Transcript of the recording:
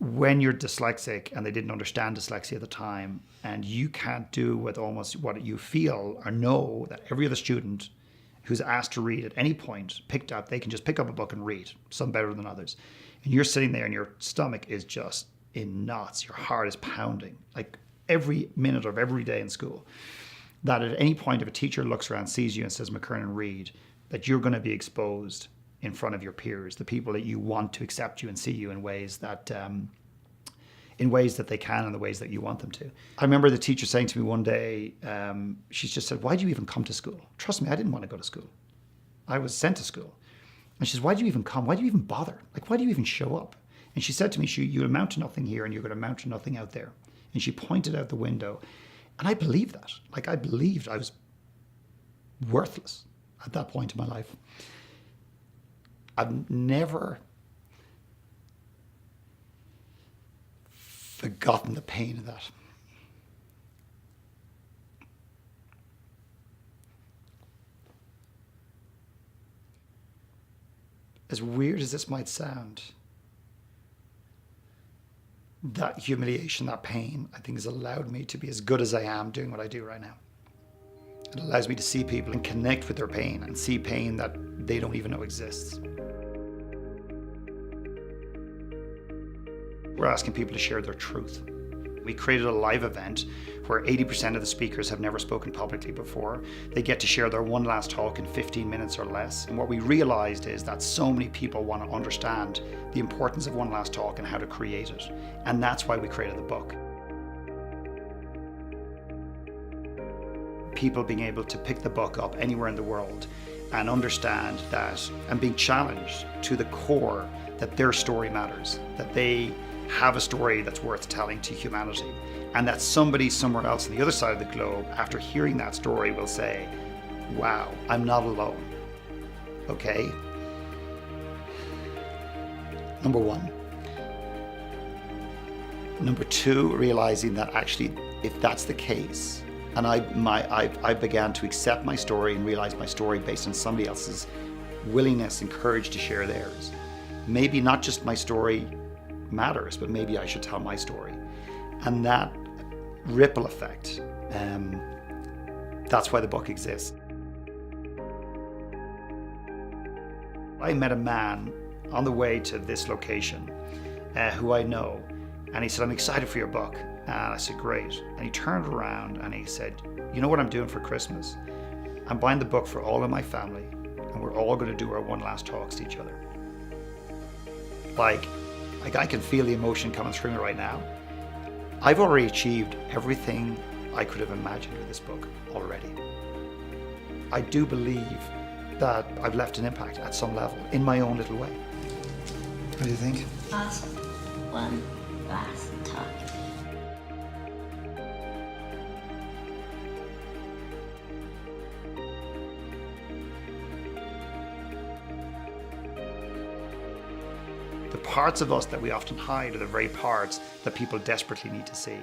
when you're dyslexic and they didn't understand dyslexia at the time, and you can't do with almost what you feel or know that every other student who's asked to read at any point they can just pick up a book and read, some better than others. And you're sitting there and your stomach is just in knots, your heart is pounding, like every minute of every day in school. That at any point if a teacher looks around, sees you and says, McKernan, read, that you're going to be exposed in front of your peers, the people that you want to accept you and see you in ways that they can and the ways that you want them to. I remember the teacher saying to me one day, she just said, why do you even come to school? Trust me, I didn't want to go to school. I was sent to school. And she says, why do you even come? Why do you even bother? Like, why do you even show up? And she said to me, you'll amount to nothing here and you're going to amount to nothing out there. And she pointed out the window. And I believed that. Like, I believed I was worthless at that point in my life. I've never forgotten the pain of that. As weird as this might sound, that humiliation, that pain, I think has allowed me to be as good as I am doing what I do right now. It allows me to see people and connect with their pain and see pain that they don't even know exists. We're asking people to share their truth. We created a live event where 80% of the speakers have never spoken publicly before. They get to share their one last talk in 15 minutes or less. And what we realized is that so many people want to understand the importance of one last talk and how to create it. And that's why we created the book. People being able to pick the book up anywhere in the world and understand that, and being challenged to the core that their story matters, that they have a story that's worth telling to humanity, and that somebody somewhere else on the other side of the globe, after hearing that story, will say, wow, I'm not alone. Okay? Number one. Number two, realizing that actually, if that's the case, and I began to accept my story and realize my story based on somebody else's willingness and courage to share theirs. Maybe not just my story matters, but maybe I should tell my story. And that ripple effect, that's why the book exists. I met a man on the way to this location who I know, and he said, I'm excited for your book. And I said, great. And he turned around and he said, you know what I'm doing for Christmas? I'm buying the book for all of my family, and we're all going to do our one last talks to each other. Like I can feel the emotion coming through me right now. I've already achieved everything I could have imagined with this book already. I do believe that I've left an impact at some level in my own little way. What do you think? Awesome. One last talk. The parts of us that we often hide are the very parts that people desperately need to see.